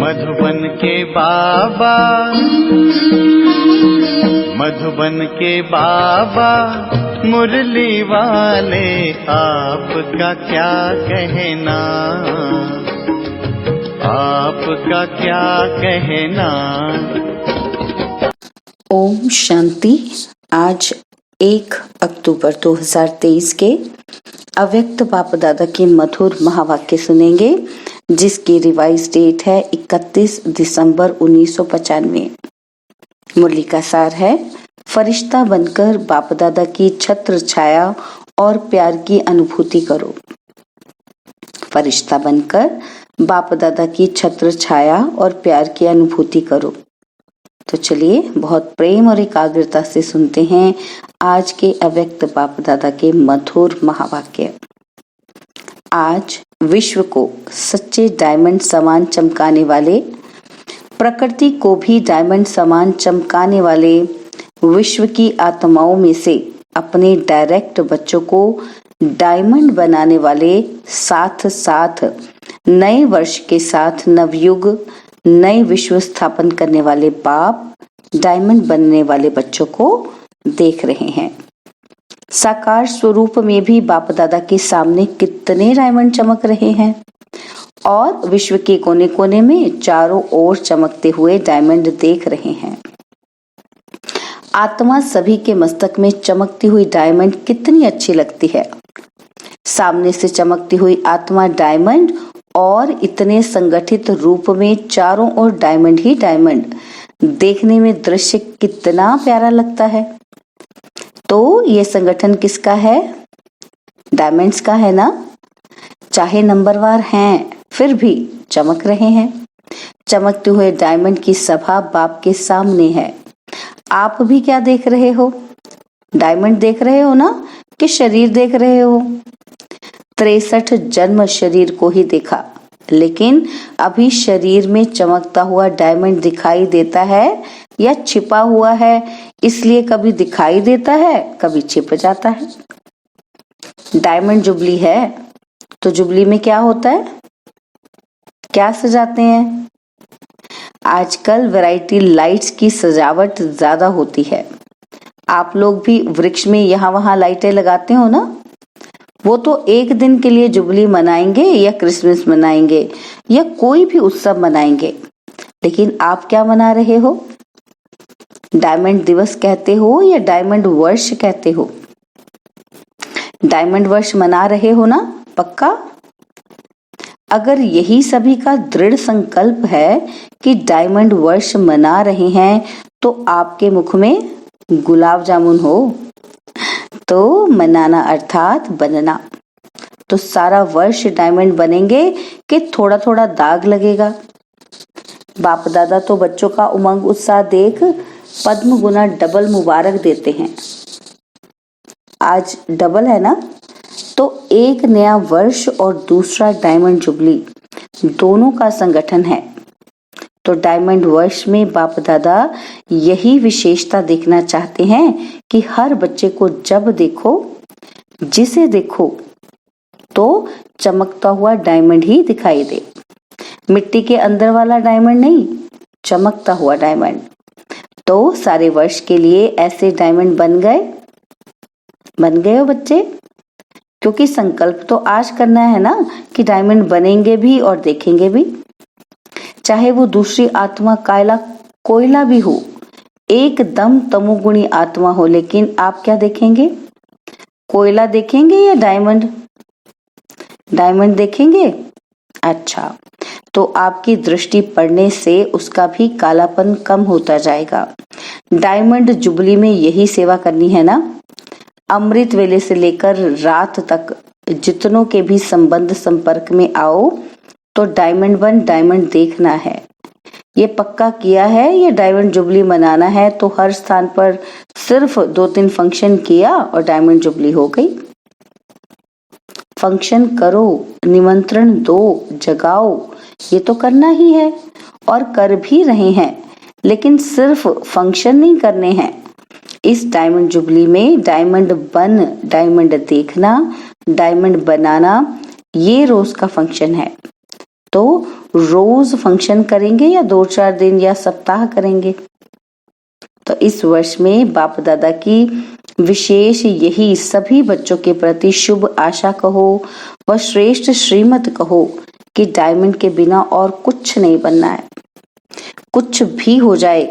मधुबन के बाबा, मधुबन के बाबा मुरली वाले, आपका क्या कहना, आपका क्या कहना। ओम शांति। आज 1 अक्टूबर 2023 के अव्यक्त बाप दादा के मधुर महावाक्य सुनेंगे, जिसकी रिवाइज डेट है 31 दिसंबर 1995। मुरली का सार है, फरिश्ता बनकर बाप दादा की छत्र छाया और प्यार की अनुभूति करो। फरिश्ता बनकर बाप दादा की छत्र छाया और प्यार की अनुभूति करो। तो चलिए बहुत प्रेम और एकाग्रता से सुनते हैं आज के अव्यक्त बाप दादा के मधुर महावाक्य। आज विश्व को सच्चे डायमंड समान चमकाने वाले, प्रकृति को भी डायमंड समान चमकाने वाले विश्व की आत्माओं में से अपने डायरेक्ट बच्चों को डायमंड बनाने वाले, साथ साथ नए वर्ष के साथ नवयुग नए विश्व स्थापन करने वाले बाप डायमंड बनने वाले बच्चों को देख रहे हैं। साकार स्वरूप में भी बाप दादा के सामने कितने डायमंड चमक रहे हैं और विश्व के कोने कोने में चारों ओर चमकते हुए डायमंड देख रहे हैं। आत्मा सभी के मस्तक में चमकती हुई डायमंड कितनी अच्छी लगती है। सामने से चमकती हुई आत्मा डायमंड और इतने संगठित रूप में चारों ओर डायमंड ही डायमंड, देखने में दृश्य कितना प्यारा लगता है। तो ये संगठन किसका है? डायमंड्स का है ना। चाहे नंबरवार हैं, फिर भी चमक रहे हैं। चमकते हुए डायमंड की सभा बाप के सामने है। आप भी क्या देख रहे हो? डायमंड देख रहे हो ना, कि शरीर देख रहे हो? 63 जन्म शरीर को ही देखा, लेकिन अभी शरीर में चमकता हुआ डायमंड दिखाई देता है या छिपा हुआ है, इसलिए कभी दिखाई देता है, कभी छिप जाता है। डायमंड जुबली है, तो जुबली में क्या होता है? क्या सजाते हैं? आजकल वैरायटी लाइट्स की सजावट ज्यादा होती है। आप लोग भी वृक्ष में यहाँ वहां लाइटें लगाते हो ना। वो तो एक दिन के लिए जुबली मनाएंगे या क्रिसमस मनाएंगे या कोई भी उत्सव मनाएंगे, लेकिन आप क्या मना रहे हो? डायमंड दिवस कहते हो या डायमंड वर्ष कहते हो? डायमंड वर्ष मना रहे हो ना, पक्का? अगर यही सभी का दृढ़ संकल्प है कि डायमंड वर्ष मना रहे हैं, तो आपके मुख में गुलाब जामुन हो। तो मनाना अर्थात बनना। तो सारा वर्ष डायमंड बनेंगे कि थोड़ा थोड़ा दाग लगेगा? बाप दादा तो बच्चों का उमंग उत्साह देख पद्म गुना डबल मुबारक देते हैं। आज डबल है ना, तो एक नया वर्ष और दूसरा डायमंड जुबली, दोनों का संगठन है। तो डायमंड वर्ष में बाप दादा यही विशेषता देखना चाहते हैं कि हर बच्चे को जब देखो, जिसे देखो, तो चमकता हुआ डायमंड ही दिखाई दे। मिट्टी के अंदर वाला डायमंड नहीं, चमकता हुआ डायमंड। तो सारे वर्ष के लिए ऐसे डायमंड बन गए हो बच्चे? क्योंकि संकल्प तो आज करना है ना कि डायमंड बनेंगे भी और देखेंगे भी। चाहे वो दूसरी आत्मा कोयला भी हो, एकदम तमोगुणी आत्मा हो, लेकिन आप क्या देखेंगे? कोयला देखेंगे या डायमंड? डायमंड देखेंगे। अच्छा, तो आपकी दृष्टि पड़ने से उसका भी कालापन कम होता जाएगा। डायमंड जुबली में यही सेवा करनी है ना। अमृत वेले से लेकर रात तक जितनों के भी संबंध संपर्क में आओ, तो डायमंड बन डायमंड देखना है। ये पक्का किया है, ये डायमंड जुबली मनाना है, तो हर स्थान पर सिर्फ 2-3 फंक्शन किया और डायमंड जुबली हो गई। फंक्शन करो, निमंत्रण दो, जगाओ, ये तो करना ही है और कर भी रहे हैं, लेकिन सिर्फ फंक्शन नहीं करने हैं। इस डायमंड जुबली में डायमंड बन डायमंड देखना, डायमंड बनाना, ये रोज का फंक्शन है। तो रोज फंक्शन करेंगे या 2-4 दिन या सप्ताह करेंगे? तो इस वर्ष में बाप दादा की विशेष यही सभी बच्चों के प्रति शुभ आशा कहो व श्रेष्ठ श्रीमत कहो कि डायमंड के बिना और कुछ नहीं बनना है। कुछ भी हो जाए,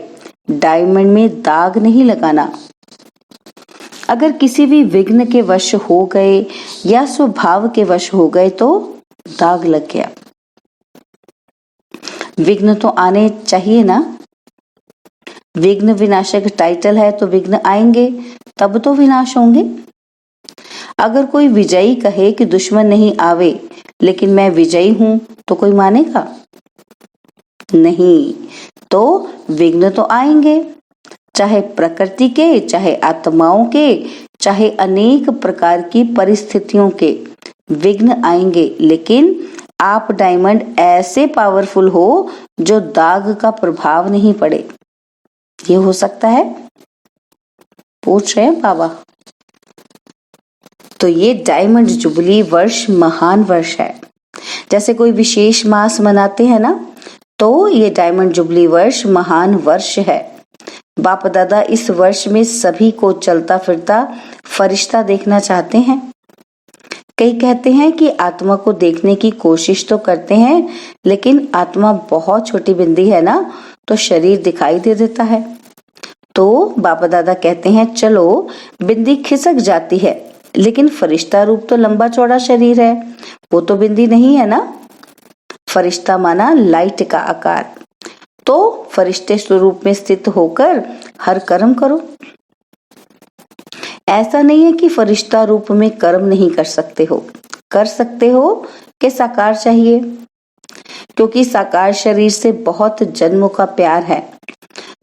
डायमंड में दाग नहीं लगाना। अगर किसी भी विघ्न के वश हो गए या स्वभाव के वश हो गए तो दाग लग गया। विघ्न तो आने चाहिए ना। विघ्न विनाशक टाइटल है तो विघ्न आएंगे, तब तो विनाश होंगे। अगर कोई विजयी कहे कि दुश्मन नहीं आवे लेकिन मैं विजयी हूं तो कोई मानेगा नहीं। तो विघ्न तो आएंगे, चाहे प्रकृति के, चाहे आत्माओं के, चाहे अनेक प्रकार की परिस्थितियों के विघ्न आएंगे, लेकिन आप डायमंड ऐसे पावरफुल हो जो दाग का प्रभाव नहीं पड़े। ये हो सकता है? पूछ रहे हैं बाबा। तो ये डायमंड जुबली वर्ष महान वर्ष है। जैसे कोई विशेष मास मनाते हैं ना, तो ये डायमंड जुबली वर्ष महान वर्ष है। बाप दादा इस वर्ष में सभी को चलता फिरता फरिश्ता देखना चाहते हैं। कई कहते हैं कि आत्मा को देखने की कोशिश तो करते हैं, लेकिन आत्मा बहुत छोटी बिंदी है ना, तो शरीर दिखाई दे देता है। तो बाप दादा कहते हैं चलो बिंदी खिसक जाती है, लेकिन फरिश्ता रूप तो लंबा चौड़ा शरीर है, वो तो बिंदी नहीं है ना। फरिश्ता माना लाइट का आकार। तो फरिश्ते स्वरूप में स्थित होकर हर कर्म करो। ऐसा नहीं है कि फरिश्ता रूप में कर्म नहीं कर सकते हो, कर सकते हो कि साकार चाहिए, क्योंकि साकार शरीर से बहुत जन्मों का प्यार है।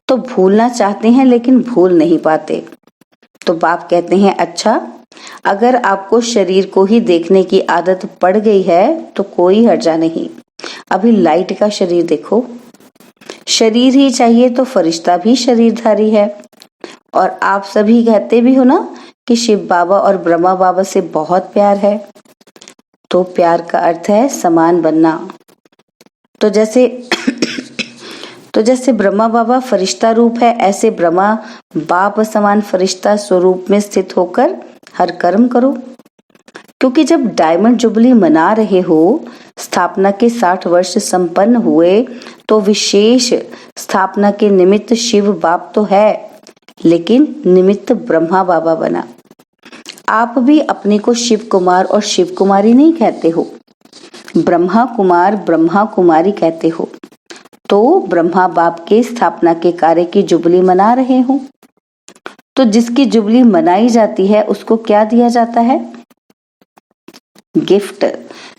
तो भूलना चाहते हैं लेकिन भूल नहीं पाते। तो बाप कहते हैं अच्छा, अगर आपको शरीर को ही देखने की आदत पड़ गई है तो कोई हर्जा नहीं। अभी लाइट का शरीर देखो। शरीर ही चाहिए तो फरिश्ता भी शरीरधारी है। और आप सभी कहते भी हो ना कि शिव बाबा और ब्रह्मा बाबा से बहुत प्यार है। तो प्यार का अर्थ है समान बनना। तो जैसे ब्रह्मा बाबा फरिश्ता रूप है, ऐसे ब्रह्मा बाप समान फरिश्ता स्वरूप में स्थित होकर हर कर्म करो। क्योंकि जब डायमंड जुबली मना रहे हो, स्थापना के 60 वर्ष संपन्न हुए, तो विशेष स्थापना के निमित्त शिव बाप तो है, लेकिन निमित्त ब्रह्मा बाबा बना। आप भी अपने को शिव कुमार और शिव कुमारी नहीं कहते हो, ब्रह्मा कुमार ब्रह्मा कुमारी कहते हो। तो ब्रह्मा बाप के स्थापना के कार्य की जुबली मना रहे हो। तो जिसकी जुबली मनाई जाती है उसको क्या दिया जाता है? गिफ्ट।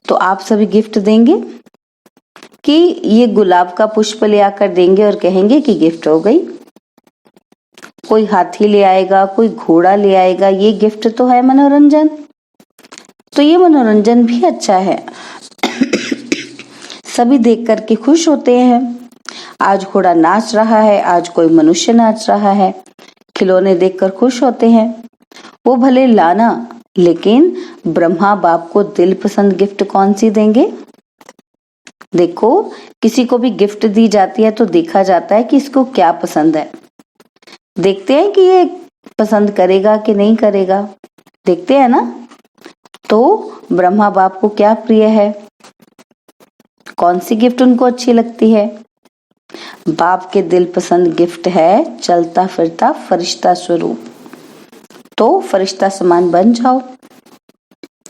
तो आप सभी गिफ्ट देंगे कि ये गुलाब का पुष्प ले आकर देंगे और कहेंगे कि गिफ्ट हो गई? कोई हाथी ले आएगा, कोई घोड़ा ले आएगा, ये गिफ्ट तो है मनोरंजन। तो ये मनोरंजन भी अच्छा है। सभी देख करके खुश होते हैं। आज घोड़ा नाच रहा है, आज कोई मनुष्य नाच रहा है, खिलौने देखकर खुश होते हैं। वो भले लाना, लेकिन ब्रह्मा बाप को दिल पसंद गिफ्ट कौन सी देंगे? देखो, किसी को भी गिफ्ट दी जाती है तो देखा जाता है कि इसको क्या पसंद है। देखते हैं कि ये पसंद करेगा कि नहीं करेगा, देखते हैं ना। तो ब्रह्मा बाप को क्या प्रिय है, कौन सी गिफ्ट उनको अच्छी लगती है? बाप के दिल पसंद गिफ्ट है चलता फिरता फरिश्ता स्वरूप। तो फरिश्ता समान बन जाओ।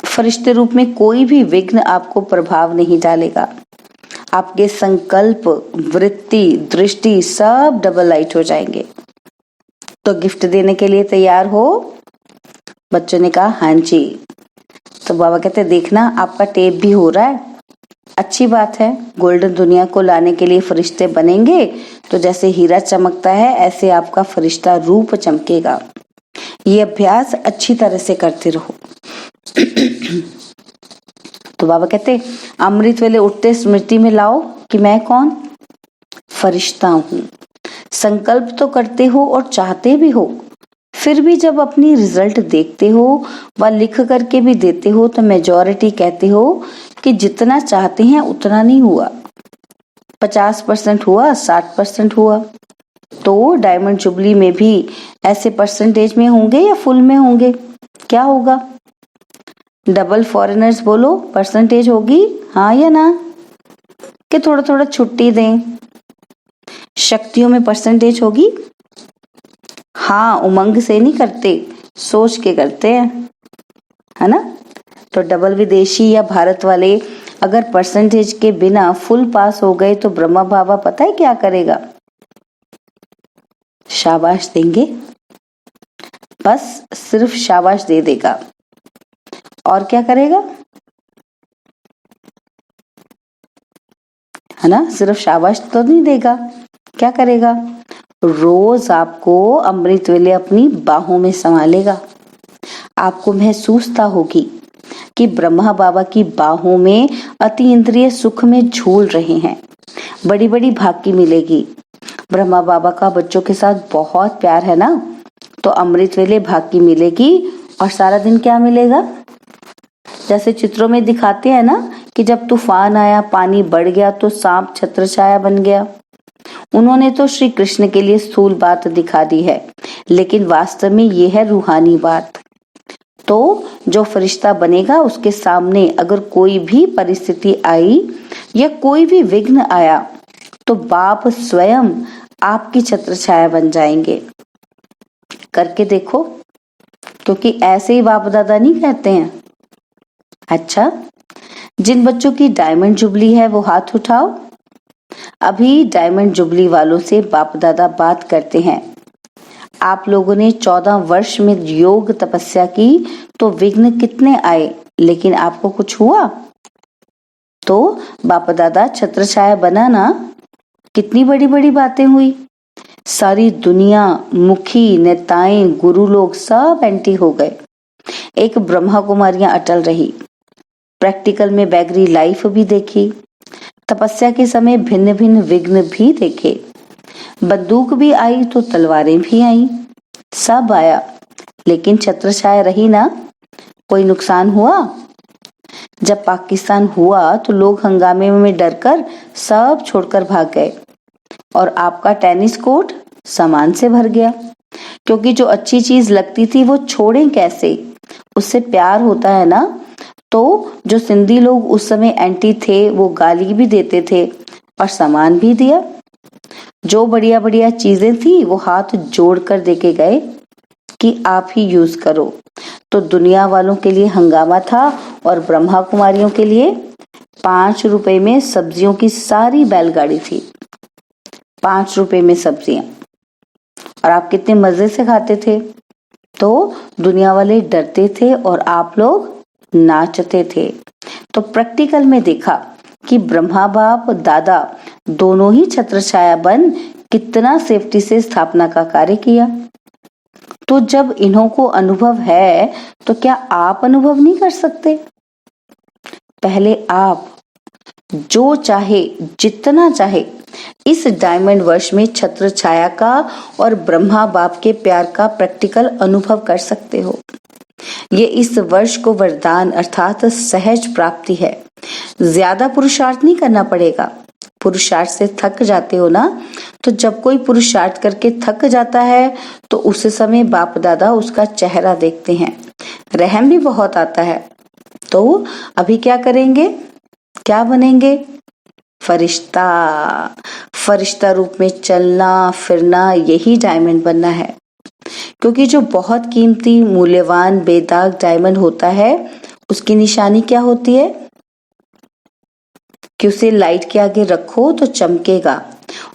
फरिश्ते रूप में कोई भी विघ्न आपको प्रभाव नहीं डालेगा। आपके संकल्प, वृत्ति, दृष्टि सब डबल लाइट हो जाएंगे। तो गिफ्ट देने के लिए तैयार हो? बच्चों ने कहा हाँ जी। तो बाबा कहते देखना आपका टेप भी हो रहा है, अच्छी बात है। गोल्डन दुनिया को लाने के लिए फरिश्ते बनेंगे तो जैसे हीरा चमकता है ऐसे आपका फरिश्ता रूप चमकेगा। ये अभ्यास अच्छी तरह से करते रहो। तो बाबा कहते अमृत वेले उठते स्मृति में लाओ कि मैं कौन? फरिश्ता हूँ। संकल्प तो करते हो और चाहते भी हो, फिर भी जब अपनी रिजल्ट देखते हो व लिख करके भी देते हो तो मेजॉरिटी कहते हो कि जितना चाहते हैं उतना नहीं हुआ, 50% हुआ, 60% हुआ। तो डायमंड जुबली में भी ऐसे परसेंटेज में होंगे या फुल में होंगे? क्या होगा? डबल फॉरेनर्स बोलो, परसेंटेज होगी हाँ या ना? कि थोड़ा थोड़ा छुट्टी दें? शक्तियों में परसेंटेज होगी? हाँ, उमंग से नहीं करते, सोच के करते हैं, है ना? तो डबल विदेशी या भारत वाले अगर परसेंटेज के बिना फुल पास हो गए तो ब्रह्मा बाबा पता है क्या करेगा? शाबाश देंगे, बस सिर्फ शाबाश दे देगा। और क्या करेगा? है ना, सिर्फ शाबाश तो नहीं देगा, क्या करेगा? रोज आपको अमृत वेले अपनी बाहों में संभालेगा। आपको महसूसता होगी कि ब्रह्मा बाबा की बाहों में अति इंद्रिय सुख में झूल रहे हैं। बड़ी बड़ी भाकी मिलेगी। ब्रह्मा बाबा का बच्चों के साथ बहुत प्यार है ना, तो अमृत वेले भाकी मिलेगी और सारा दिन क्या मिलेगा? जैसे चित्रों में दिखाते हैं ना कि जब तूफान आया, पानी बढ़ गया तो सांप छत्रछाया बन गया। उन्होंने तो श्री कृष्ण के लिए स्थूल बात दिखा दी है, लेकिन वास्तव में ये है रूहानी बात। तो जो फरिश्ता बनेगा उसके सामने अगर कोई भी परिस्थिति आई या कोई भी विघ्न आया तो बाप स्वयं आपकी छत्रछाया बन जाएंगे। करके देखो, क्योंकि ऐसे ही बाप दादा नहीं कहते हैं। अच्छा, जिन बच्चों की डायमंड जुबली है वो हाथ उठाओ। अभी डायमंड जुबली वालों से बाप दादा बात करते हैं। आप लोगों ने 14 वर्ष में योग तपस्या की तो विघ्न कितने आए, लेकिन आपको कुछ हुआ? तो बाप दादा छत्रछाया बना ना, कितनी बड़ी बड़ी बातें हुई। सारी दुनिया, मुखी, नेताएं, गुरु लोग सब एंटी हो गए। एक ब्रह्मा कुमारियां अटल रही। प्रैक्टिकल में बैगरी लाइफ भी देखी। तपस्या के समय भिन्न भिन्न विघ्न भी देखे। बंदूक भी आई तो तलवारें भी आई, सब आया, लेकिन छत्रछाया रही ना। कोई नुकसान हुआ? जब पाकिस्तान हुआ तो लोग हंगामे में डरकर सब छोड़कर भाग गए और आपका टेनिस कोर्ट सामान से भर गया, क्योंकि जो अच्छी चीज लगती थी वो छोड़ें कैसे? उससे प्यार होता है ना। तो जो सिंधी लोग उस समय एंटी थे वो गाली भी देते थे और सामान भी दिया। जो बढ़िया बढ़िया चीजें थी वो हाथ जोड़कर देके गए कि आप ही यूज करो। तो दुनिया वालों के लिए हंगामा था और ब्रह्मा कुमारियों के लिए 5 रुपए में सब्जियों की सारी बैलगाड़ी थी। 5 रुपए में सब्जियां, और आप कितने मजे से खाते थे। तो दुनिया वाले डरते थे और आप लोग नाचते थे। तो प्रैक्टिकल में देखा कि ब्रह्मा बाप दादा दोनों ही छत्रछाया बन कितना सेफ्टी से स्थापना का कार्य किया। तो जब इन्हों को अनुभव है तो क्या आप अनुभव नहीं कर सकते? पहले आप जो चाहे, जितना चाहे इस डायमंड वर्ष में छत्र छाया का और ब्रह्मा बाप के प्यार का प्रैक्टिकल अनुभव कर सकते हो। ये इस वर्ष को वरदान अर्थात सहज प्राप्ति है। ज्यादा पुरुषार्थ नहीं करना पड़ेगा। पुरुषार्थ से थक जाते हो ना, तो जब कोई पुरुषार्थ करके थक जाता है तो उस समय बाप दादा उसका चेहरा देखते हैं, रहम भी बहुत आता है। तो अभी क्या करेंगे, क्या बनेंगे? फरिश्ता। फरिश्ता रूप में चलना फिरना, यही डायमंड बनना है। क्योंकि जो बहुत कीमती मूल्यवान बेदाग डायमंड होता है उसकी निशानी क्या होती है कि उसे लाइट के आगे रखो तो चमकेगा,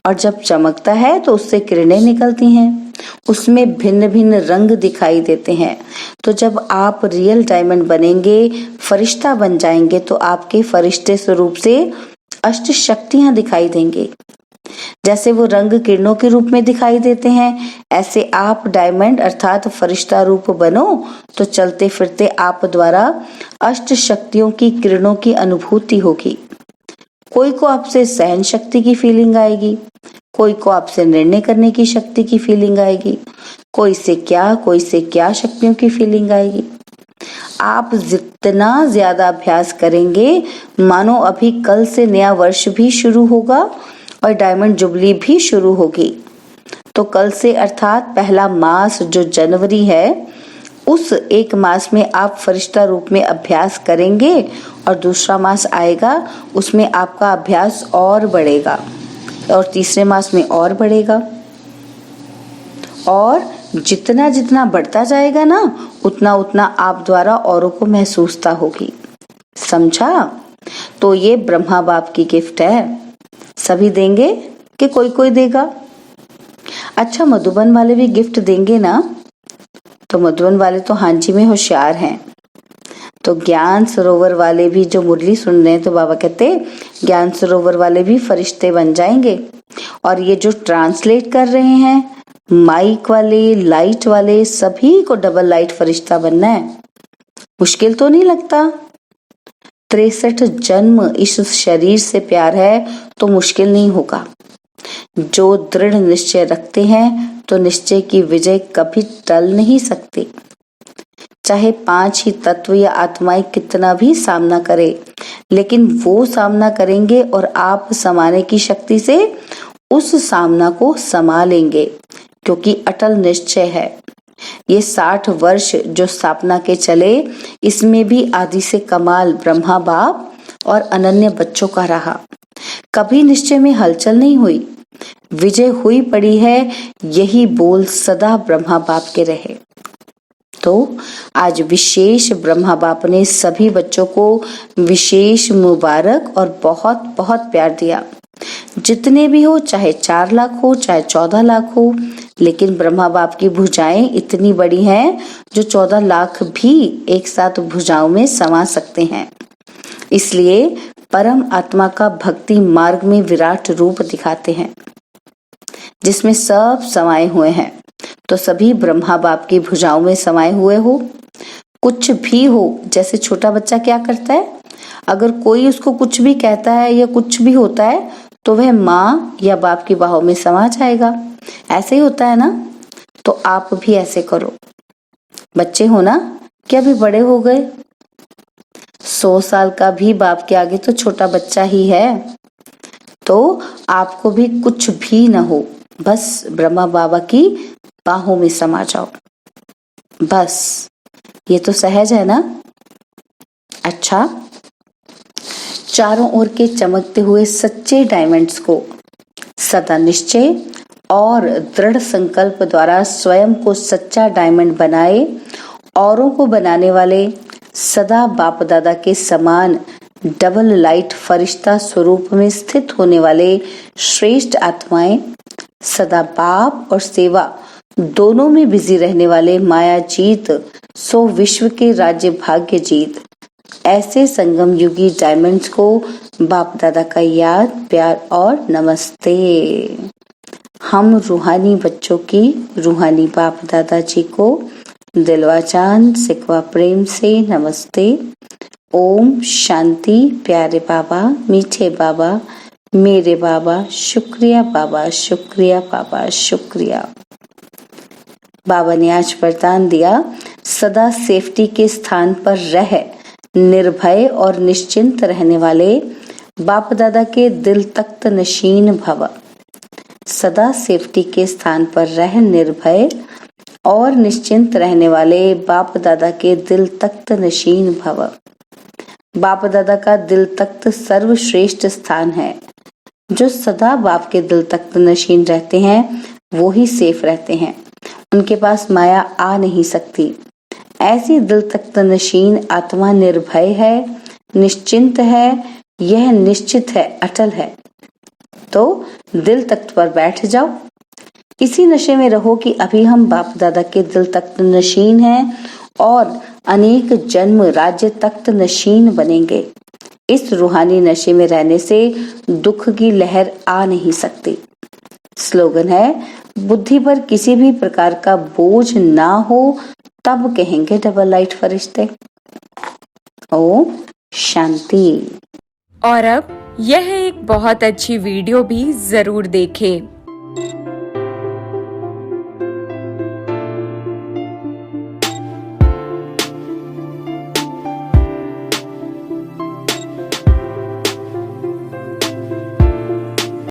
और जब चमकता है तो उससे किरणें निकलती हैं, उसमें भिन्न भिन्न रंग दिखाई देते हैं। तो जब आप रियल डायमंड बनेंगे, फरिश्ता बन जाएंगे, तो आपके फरिश्ते स्वरूप से अष्ट शक्तियां दिखाई देंगे। जैसे वो रंग किरणों के रूप में दिखाई देते हैं, ऐसे आप डायमंड अर्थात फरिश्ता रूप बनो तो चलते फिरते आप द्वारा अष्ट शक्तियों की किरणों की अनुभूति होगी। कोई को आपसे सहन शक्ति की फीलिंग आएगी, कोई को आपसे निर्णय करने की शक्ति की फीलिंग आएगी, कोई से क्या शक्तियों की फीलिंग आएगी। आप जितना ज्यादा अभ्यास करेंगे, मानो अभी कल से नया वर्ष भी शुरू होगा और डायमंड जुबली भी शुरू होगी। तो कल से अर्थात पहला मास जो जनवरी है, उस एक मास में आप फरिश्ता रूप में अभ्यास करेंगे और दूसरा मास आएगा, उसमें आपका अभ्यास और बढ़ेगा और तीसरे मास में और बढ़ेगा। और जितना जितना बढ़ता जाएगा ना, उतना उतना आप द्वारा औरों को महसूसता होगी। समझा? तो ये ब्रह्मा बाप की गिफ्ट है। सभी देंगे कि कोई कोई देगा? अच्छा, मधुबन वाले भी गिफ्ट देंगे ना? तो मधुबन वाले तो हाँ जी में होशियार हैं। तो ज्ञान सरोवर वाले भी जो मुरली सुन रहे हैं, तो बाबा कहते ज्ञान सरोवर वाले भी फरिश्ते बन जाएंगे। और ये जो ट्रांसलेट कर रहे हैं, माइक वाले, लाइट वाले, सभी को डबल लाइट फरिश्ता बनना है। मुश्किल तो नहीं लगता? 63 जन्म इस शरीर से प्यार है तो मुश्किल नहीं होगा। जो दृढ़ निश्चय रखते हैं तो निश्चय की विजय कभी टल नहीं सकती। चाहे 5 ही तत्व या आत्माएं कितना भी सामना करे, लेकिन वो सामना करेंगे और आप समाने की शक्ति से उस सामना को समा लेंगे, क्योंकि अटल निश्चय है। ये 60 वर्ष जो स्थापना के चले, इसमें भी आदि से कमाल ब्रह्मा बाप और अनन्य बच्चों का रहा। कभी निश्चय में हलचल नहीं हुई, विजय हुई पड़ी है। यही बोल सदा ब्रह्मा बाप के रहे। तो आज विशेष ब्रह्मा बाप ने सभी बच्चों को विशेष मुबारक और बहुत बहुत प्यार दिया। जितने भी हो, चाहे 4 लाख हो, चाहे 14 लाख हो, लेकिन ब्रह्मा बाप की भुजाएं इतनी बड़ी हैं जो 14 लाख भी एक साथ भुजाओं में समा सकते हैं। इसलिए परम आत्मा का भक्ति मार्ग में विराट रूप दिखाते हैं, जिसमें सब समाये हुए हैं। तो सभी ब्रह्मा बाप की भुजाओं में समाये हुए हो। कुछ भी हो, जैसे छोटा बच्चा क्या करता है, अगर कोई उसको कुछ भी कहता है या कुछ भी होता है तो वह माँ या बाप की बाहों में समा जाएगा। ऐसे ही होता है ना? तो आप भी ऐसे करो। बच्चे हो ना, क्या अभी बड़े हो गए? 100 साल का भी बाप के आगे तो छोटा बच्चा ही है। तो आपको भी कुछ भी ना हो, बस ब्रह्मा बाबा की बाहों में समा जाओ। बस ये तो सहज है ना? अच्छा, चारों ओर के चमकते हुए सच्चे डायमंड्स को सदा निश्चय और दृढ़ संकल्प द्वारा स्वयं को सच्चा डायमंड बनाए, औरों को बनाने वाले सदा बाप दादा के समान डबल लाइट फरिश्ता स्वरूप में स्थित होने वाले श्रेष्ठ आत्माएं, सदा बाप और सेवा दोनों में बिजी रहने वाले माया जीत सो विश्व के राज्य भाग्य जीत, ऐसे संगम युगी डायमंड्स को बाप दादा का याद, प्यार और नमस्ते। हम रूहानी बच्चों की रूहानी बाप दादा जी को दिलवा चांद सिकवा प्रेम से नमस्ते। ओम शांति। प्यारे बाबा, मीठे बाबा, मेरे बाबा, शुक्रिया बाबा, शुक्रिया बाबा, शुक्रिया। बाबा ने आज वरदान दिया, सदा सेफ्टी के स्थान पर रह निर्भय और निश्चिंत रहने वाले बाप दादा के दिल तख्त नशीन भव। सदा सेफ्टी के स्थान पर रह निर्भय और निश्चिंत रहने वाले बाप दादा के दिल तख्त नशीन भव। बाप दादा का दिल तख्त सर्वश्रेष्ठ स्थान है। जो सदा बाप के दिल तख्त नशीन रहते हैं वो ही सेफ रहते हैं, उनके पास माया आ नहीं सकती। ऐसी दिल तख्त नशीन आत्मा निर्भय है, निश्चिंत है, यह निश्चित है, अटल है। तो दिल तख्त पर बैठ जाओ, इसी नशे में रहो कि अभी हम बाप दादा के दिल तख्त नशीन हैं और अनेक जन्म राज्य तख्त नशीन बनेंगे। इस रूहानी नशे में रहने से दुख की लहर आ नहीं सकती। स्लोगन है, बुद्धि पर किसी भी प्रकार का बोझ ना हो, तब कहेंगे डबल लाइट फरिश्ते। ओम शांति। और अब यह एक बहुत अच्छी वीडियो भी जरूर देखें।